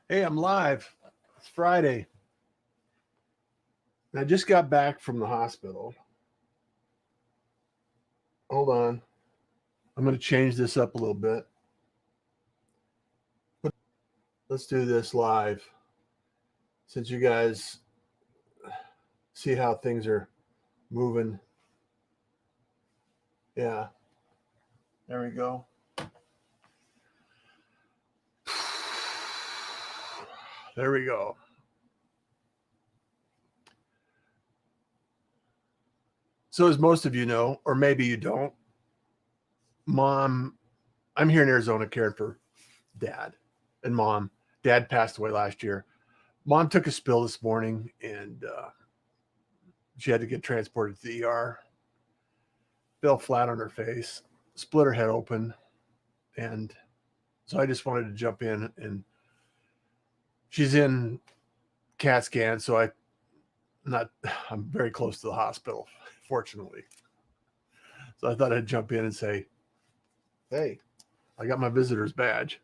Hey, I'm live. It's Friday. And I just got back from the hospital. Hold on. I'm going to change this up a little bit. Let's do this live since you guys see how things are moving. Yeah, there we go. There we go. So, as most of you know, or maybe you don't, mom, I'm here in Arizona caring for dad and mom. Dad passed away last year. Mom took a spill this morning and she had to get transported to the ER. Fell flat on her face, split her head open, and so I just wanted to jump in. And she's in CAT scan, so I'm very close to the hospital, fortunately. So I thought I'd jump in and say, "Hey, I got my visitor's badge,"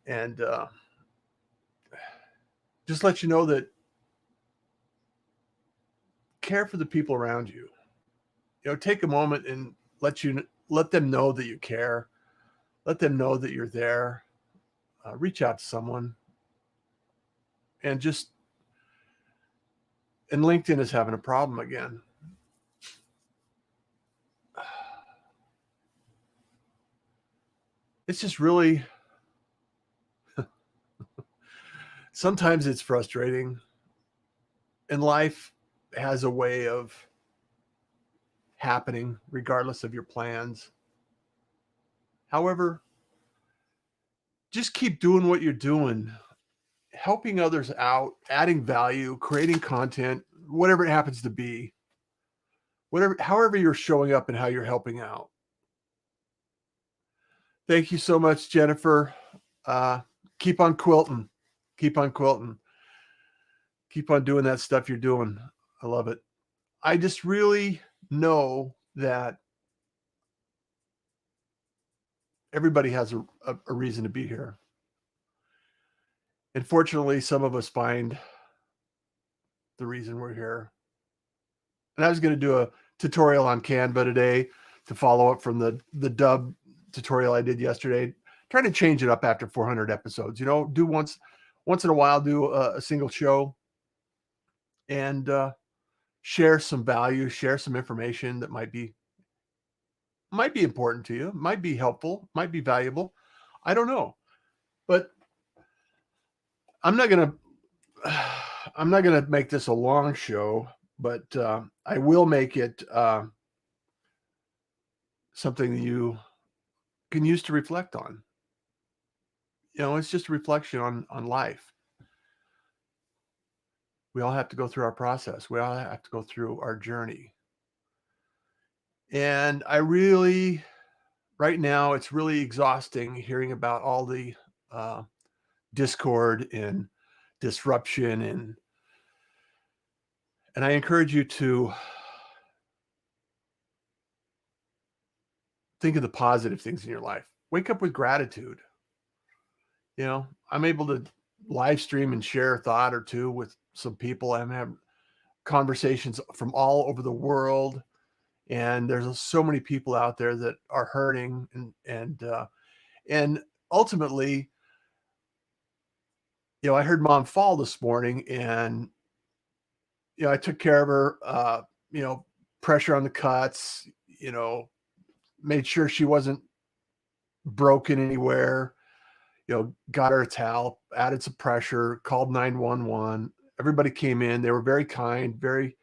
and just let you know that care for the people around you. Take a moment and let them know that you care. Let them know that you're there. Reach out to someone, and LinkedIn is having a problem again. It's just really, sometimes it's frustrating, and life has a way of happening regardless of your plans. However, just keep doing what you're doing, helping others out, adding value, creating content, whatever it happens to be, however you're showing up and how you're helping out. Thank you so much, Jennifer. Keep on quilting. Keep on quilting. Keep on doing that stuff you're doing. I love it. I just really know that everybody has a reason to be here. And fortunately, some of us find the reason we're here. And I was going to do a tutorial on Canva today to follow up from the dub tutorial I did yesterday. Trying to change it up after 400 episodes. Do once in a while, do a single show and share some value, share some information that might be important to you, might be helpful, might be valuable. I don't know, but I'm not gonna make this a long show, but I will make it something that you can use to reflect on. It's just a reflection on life. We all have to go through our process. We all have to go through our journey. And right now, it's really exhausting hearing about all the discord and disruption, and I encourage you to think of the positive things in your life. Wake up with gratitude. I'm able to live stream and share a thought or two with some people. I'm having conversations from all over the world, and there's so many people out there that are hurting, and ultimately, I heard mom fall this morning, and I took care of her. Pressure on the cuts. Made sure she wasn't broken anywhere. Got her a towel, added some pressure, called 911. Everybody came in. They were very kind, very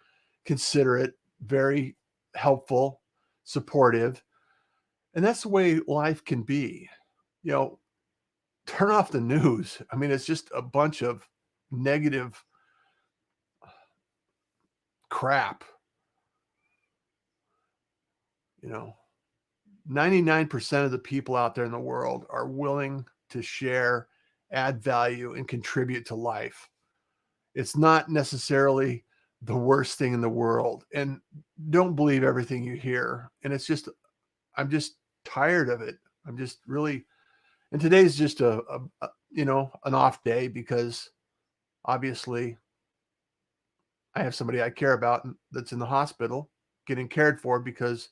considerate, very helpful, supportive. And that's the way life can be. Turn off the news. I mean, it's just a bunch of negative crap. 99% of the people out there in the world are willing to share, add value, and contribute to life. It's not necessarily the worst thing in the world. And don't believe everything you hear. And I'm just tired of it. I'm just really, and today's just an off day because obviously I have somebody I care about that's in the hospital getting cared for because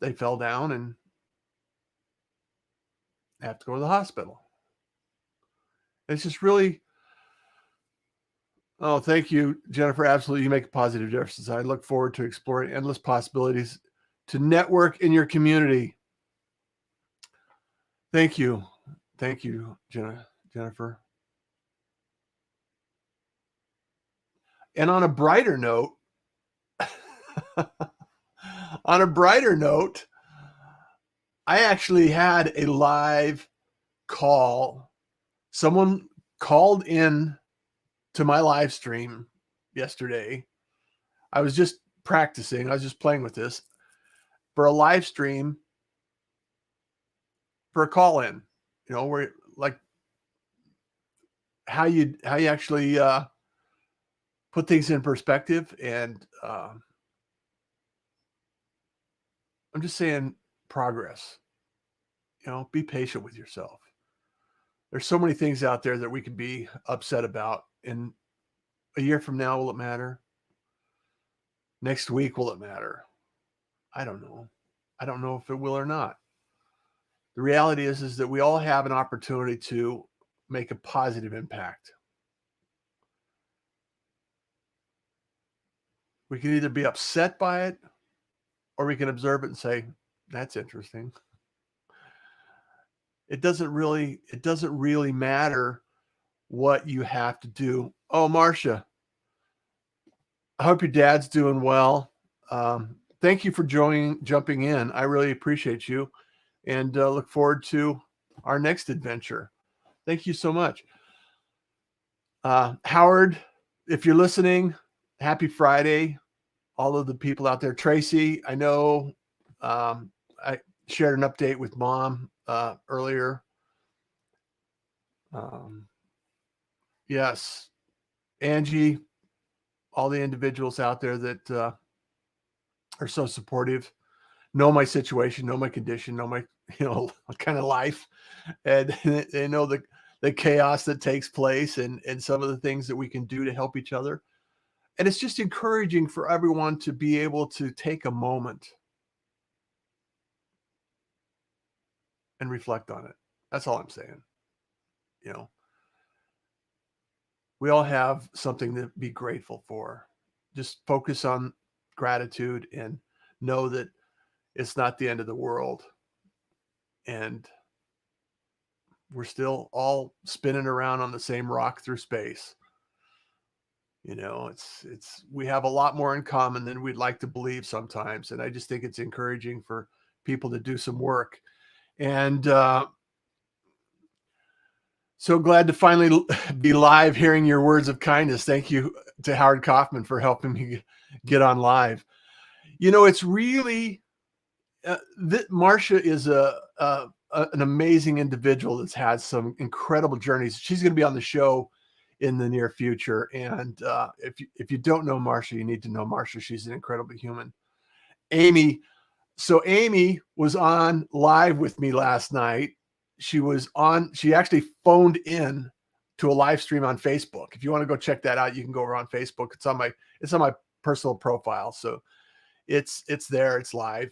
they fell down and have to go to the hospital. It's just really, oh, thank you, Jennifer. Absolutely. You make a positive difference. I look forward to exploring endless possibilities to network in your community. Thank you. Thank you, Jennifer. And on a brighter note, I actually had a live call. Someone called in to my live stream yesterday. I was just practicing. I was just playing with this for a live stream for a call in, where like how you actually put things in perspective. And I'm just saying progress, be patient with yourself. There's so many things out there that we could be upset about. And a year from now, will it matter? Next week, will it matter? I don't know. I don't know if it will or not. The reality is that we all have an opportunity to make a positive impact. We can either be upset by it or we can observe it and say, that's interesting. It doesn't really matter what you have to do. Oh, Marcia, I hope your dad's doing well. Thank you for jumping in. I really appreciate you and look forward to our next adventure. Thank you so much. Howard, if you're listening, happy Friday. All of the people out there. Tracy, I know I shared an update with Mom earlier. Yes. Angie, all the individuals out there that are so supportive, know my situation, know my condition, know my, kind of life. And they know the chaos that takes place and some of the things that we can do to help each other. And it's just encouraging for everyone to be able to take a moment and reflect on it. That's all I'm saying. We all have something to be grateful for. Just focus on gratitude and know that it's not the end of the world. And we're still all spinning around on the same rock through space. We have a lot more in common than we'd like to believe sometimes. And I just think it's encouraging for people to do some work. And so glad to finally be live hearing your words of kindness. Thank you to Howard Kaufman for helping me get on live. It's really, Marcia is an amazing individual that's had some incredible journeys. She's going to be on the show in the near future. And if you don't know Marcia, you need to know Marcia. She's an incredible human. Amy was on live with me last night. She actually phoned in to a live stream on Facebook. If you want to go check that out, you can go over on Facebook. It's on my personal profile. So it's there, it's live.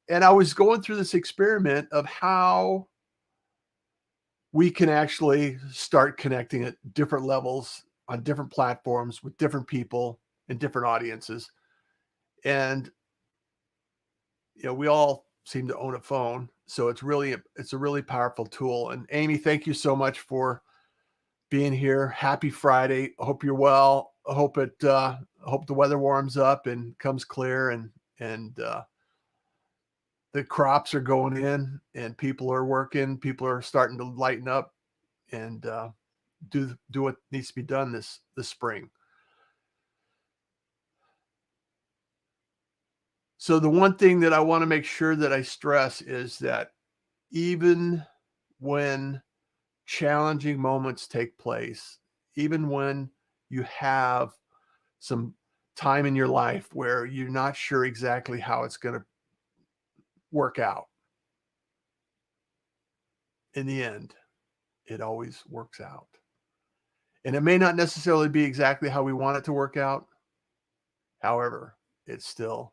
And I was going through this experiment of how we can actually start connecting at different levels on different platforms with different people and different audiences. And we all seem to own a phone. So it's a really powerful tool. And Amy, thank you so much for being here. Happy Friday. I hope you're well. I hope the weather warms up and comes clear and the crops are going in and people are working. People are starting to lighten up and do what needs to be done this spring. So the one thing that I want to make sure that I stress is that even when challenging moments take place, even when you have some time in your life where you're not sure exactly how it's going to work out, in the end, it always works out. And it may not necessarily be exactly how we want it to work out. However, it still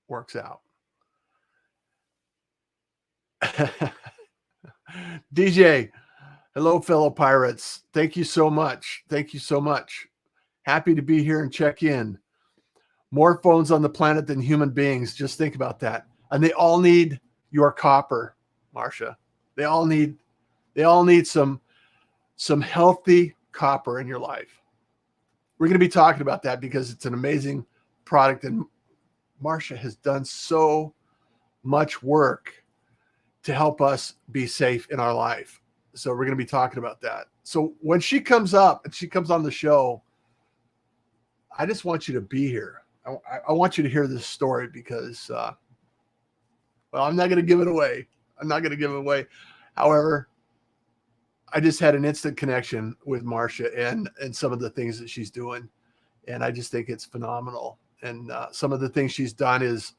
works out. DJ, hello, fellow pirates. Thank you so much. Thank you so much. Happy to be here and check in. More phones on the planet than human beings. Just think about that. And they all need your copper, Marcia. They all need some healthy copper in your life. We're going to be talking about that because it's an amazing product, and Marcia has done so much work to help us be safe in our life. So we're going to be talking about that. So when she comes up and she comes on the show, I just want you to be here. I want you to hear this story because, well, I'm not going to give it away. However, I just had an instant connection with Marcia and some of the things that she's doing. And I just think it's phenomenal. And some of the things she's done is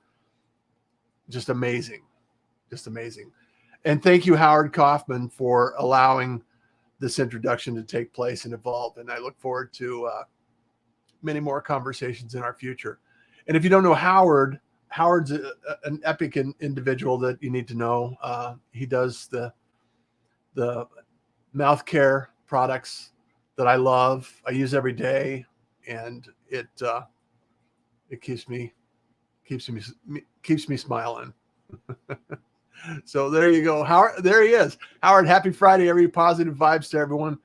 just amazing. Just amazing. And thank you, Howard Kaufman, for allowing this introduction to take place and evolve. And I look forward to many more conversations in our future. And if you don't know Howard's an epic individual that you need to know. He does the mouth care products that I love. I use every day, and it keeps me smiling. So there you go. Howard, there he is. Howard, happy Friday. Every positive vibes to everyone.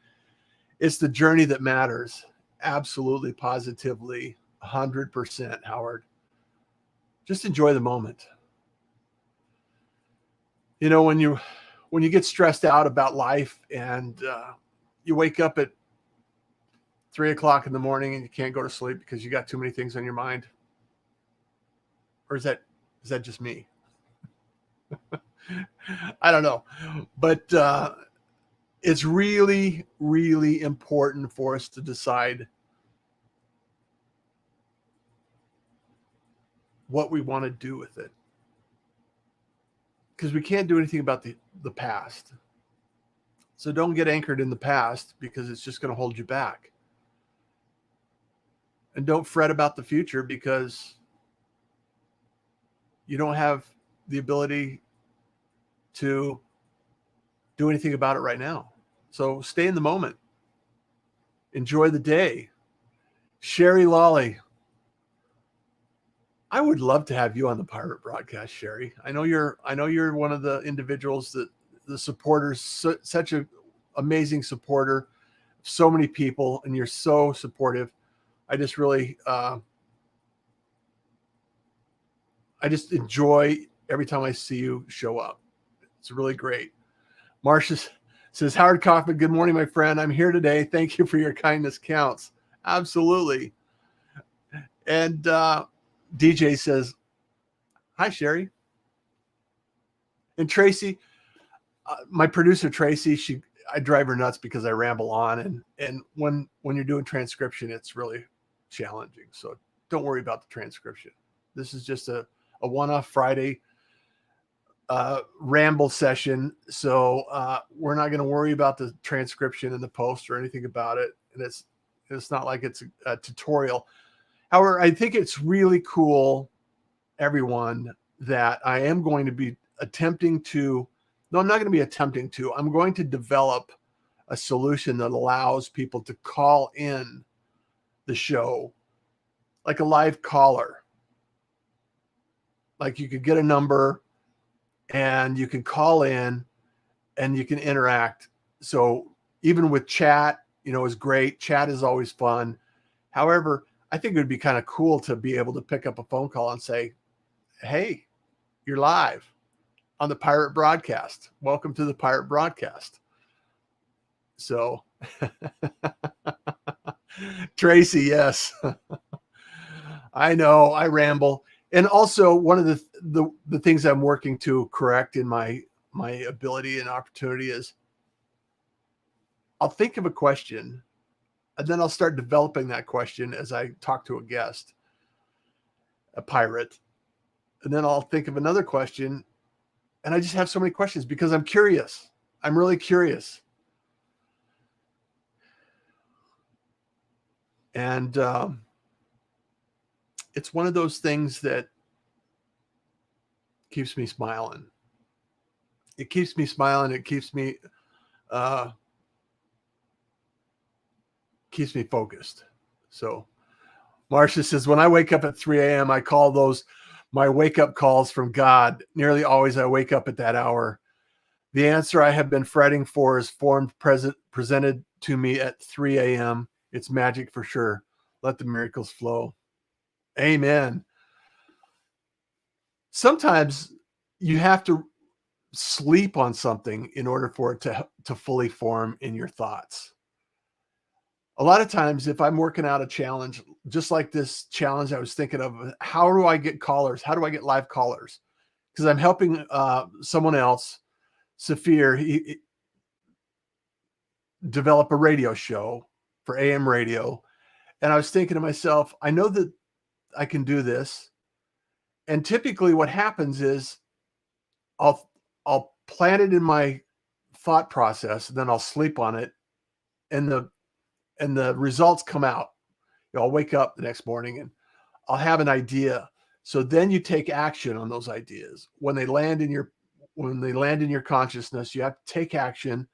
It's the journey that matters. Absolutely, positively, 100%, Howard. Just enjoy the moment. You know, when you get stressed out about life and you wake up at 3:00 in the morning and you can't go to sleep because you got too many things on your mind, or is that just me? I don't know, but it's really, really important for us to decide what we want to do with it, because we can't do anything about the past. So don't get anchored in the past because it's just going to hold you back. And don't fret about the future because you don't have the ability to do anything about it right now. So stay in the moment. Enjoy the day. Sherry Lawley, I would love to have you on the Pirate Broadcast, Sherry. I know you're one of the individuals that the supporters, such an amazing supporter, so many people, and you're so supportive. I just really, I just enjoy every time I see you show up. It's really great. Marcia says, Howard Kaufman, good morning, my friend. I'm here today. Thank you for your kindness counts. Absolutely. And DJ says, hi, Sherry. And Tracy, my producer, Tracy, I drive her nuts because I ramble on. And when you're doing transcription, it's really challenging. So don't worry about the transcription. This is just a one-off Friday ramble session. So we're not going to worry about the transcription and the post or anything about it. And it's not like it's a tutorial. However, I think it's really cool, everyone, that I am going to be attempting to, no, I'm not going to be attempting to, I'm going to develop a solution that allows people to call in the show like a live caller. Like you could get a number and you can call in and you can interact. So even with chat, is great. Chat is always fun. However, I think it would be kind of cool to be able to pick up a phone call and say, hey, you're live on the Pirate Broadcast. Welcome to the Pirate Broadcast. So Tracy, yes. I know I ramble. And also one of the things I'm working to correct in my ability and opportunity is I'll think of a question and then I'll start developing that question as I talk to a guest, a pirate. And then I'll think of another question And I just have so many questions because I'm curious. I'm really curious. And it's one of those things that keeps me smiling. It keeps me smiling. It keeps me focused. So Marcia says, when I wake up at 3 a.m., I call those my wake-up calls from God. Nearly always I wake up at that hour. The answer I have been fretting for is presented to me at 3 a.m. It's magic for sure. Let the miracles flow. Amen. Sometimes you have to sleep on something in order for it to fully form in your thoughts. A lot of times, if I'm working out a challenge, just like this challenge I was thinking of, how do I get callers? How do I get live callers? Because I'm helping someone else, Saphir, he develop a radio show for AM radio. And I was thinking to myself, I know that I can do this. And typically what happens is I'll plant it in my thought process, and then I'll sleep on it, and the results come out. I'll wake up the next morning and I'll have an idea. So then you take action on those ideas. When they land in your consciousness, you have to take action,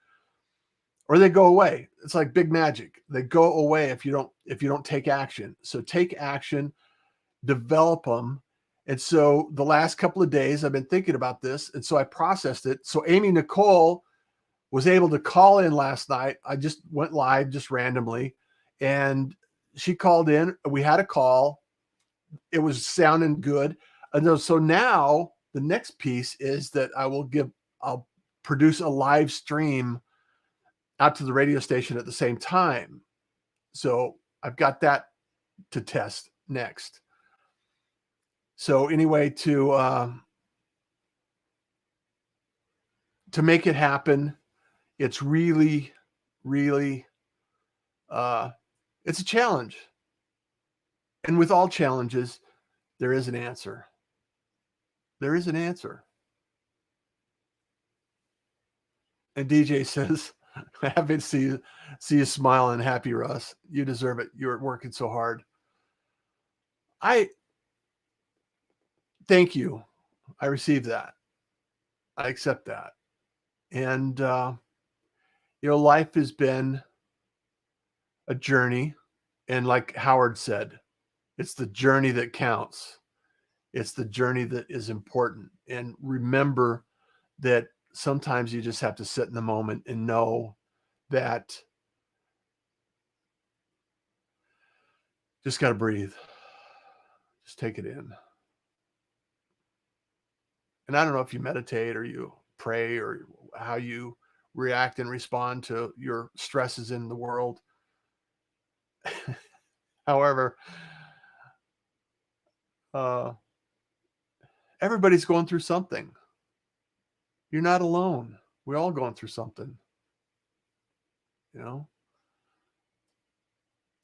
or they go away. It's like big magic. They go away if you don't take action. So take action, develop them. And so the last couple of days I've been thinking about this, and so I processed it. So Amy Nicole was able to call in last night. I just went live just randomly, and she called in. We had a call. It was sounding good. And so now the next piece is that I'll produce a live stream out to the radio station at the same time. So I've got that to test next. So anyway, to make it happen, it's really, really, it's a challenge. And with all challenges, there is an answer. There is an answer. And DJ says, happy to see you smiling, happy, Russ. You deserve it. You're working so hard. I thank you. I received that. I accept that. And, life has been a journey. And like Howard said, it's the journey that counts. It's the journey that is important. And remember that sometimes you just have to sit in the moment and know that just got to breathe. Just take it in. And I don't know if you meditate or you pray or how you react and respond to your stresses in the world. However, everybody's going through something. You're not alone. We're all going through something.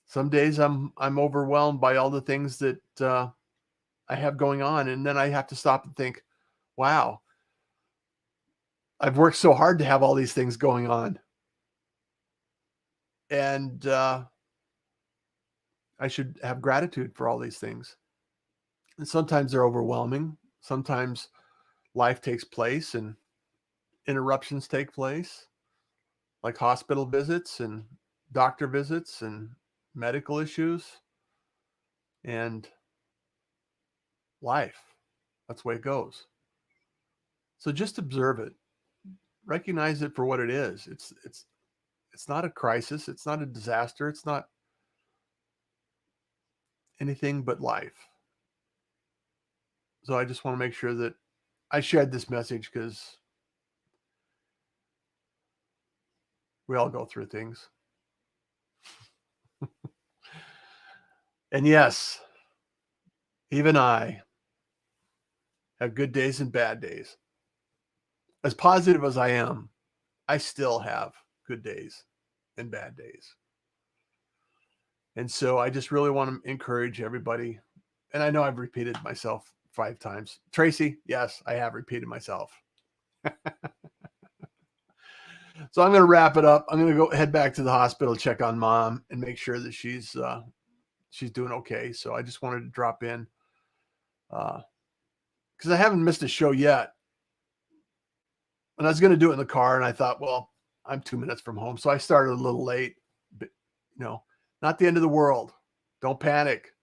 Some days I'm overwhelmed by all the things that I have going on, and then I have to stop and think, wow, I've worked so hard to have all these things going on. And I should have gratitude for all these things. And sometimes they're overwhelming. Sometimes life takes place and interruptions take place, like hospital visits and doctor visits and medical issues and life. That's the way it goes. So just observe it. Recognize it for what it is. It's not a crisis. It's not a disaster. It's not anything but life. So I just want to make sure that I shared this message because we all go through things. And yes, even I have good days and bad days. As positive as I am, I still have good days and bad days. And so I just really want to encourage everybody. And I know I've repeated myself 5 times. Tracy, yes, I have repeated myself. So I'm going to wrap it up. I'm going to go head back to the hospital, check on mom, and make sure that she's doing okay. So I just wanted to drop in because I haven't missed a show yet. And I was going to do it in the car, and I thought, well, I'm 2 minutes from home. So I started a little late, but not the end of the world. Don't panic.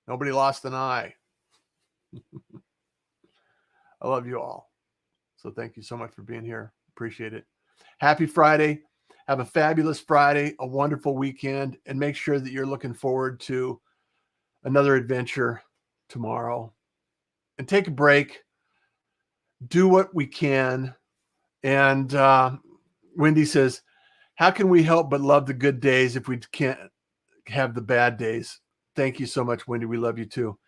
Nobody lost an eye. I love you all. So thank you so much for being here. Appreciate it. Happy Friday. Have a fabulous Friday, a wonderful weekend, and make sure that you're looking forward to another adventure tomorrow. And take a break. Do what we can. And Wendy says, how can we help but love the good days if we can't have the bad days? Thank you so much, Wendy. We love you too.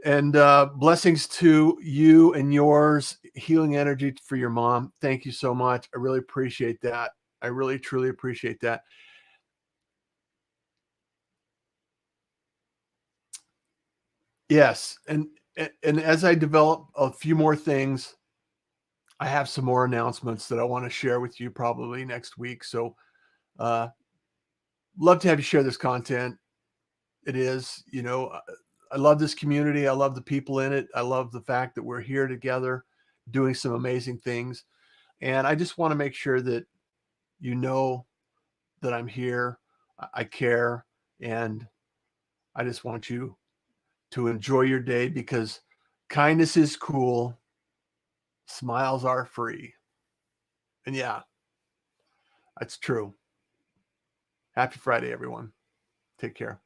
And blessings to you and yours, healing energy for your mom. Thank you so much. I really appreciate that. I really, truly appreciate that. Yes. And as I develop a few more things, I have some more announcements that I want to share with you probably next week. So love to have you share this content. It is, I love this community. I love the people in it. I love the fact that we're here together doing some amazing things. And I just want to make sure that you know that I'm here. I care. And I just want you to enjoy your day because kindness is cool. Smiles are free. And yeah, that's true. Happy Friday, everyone. Take care.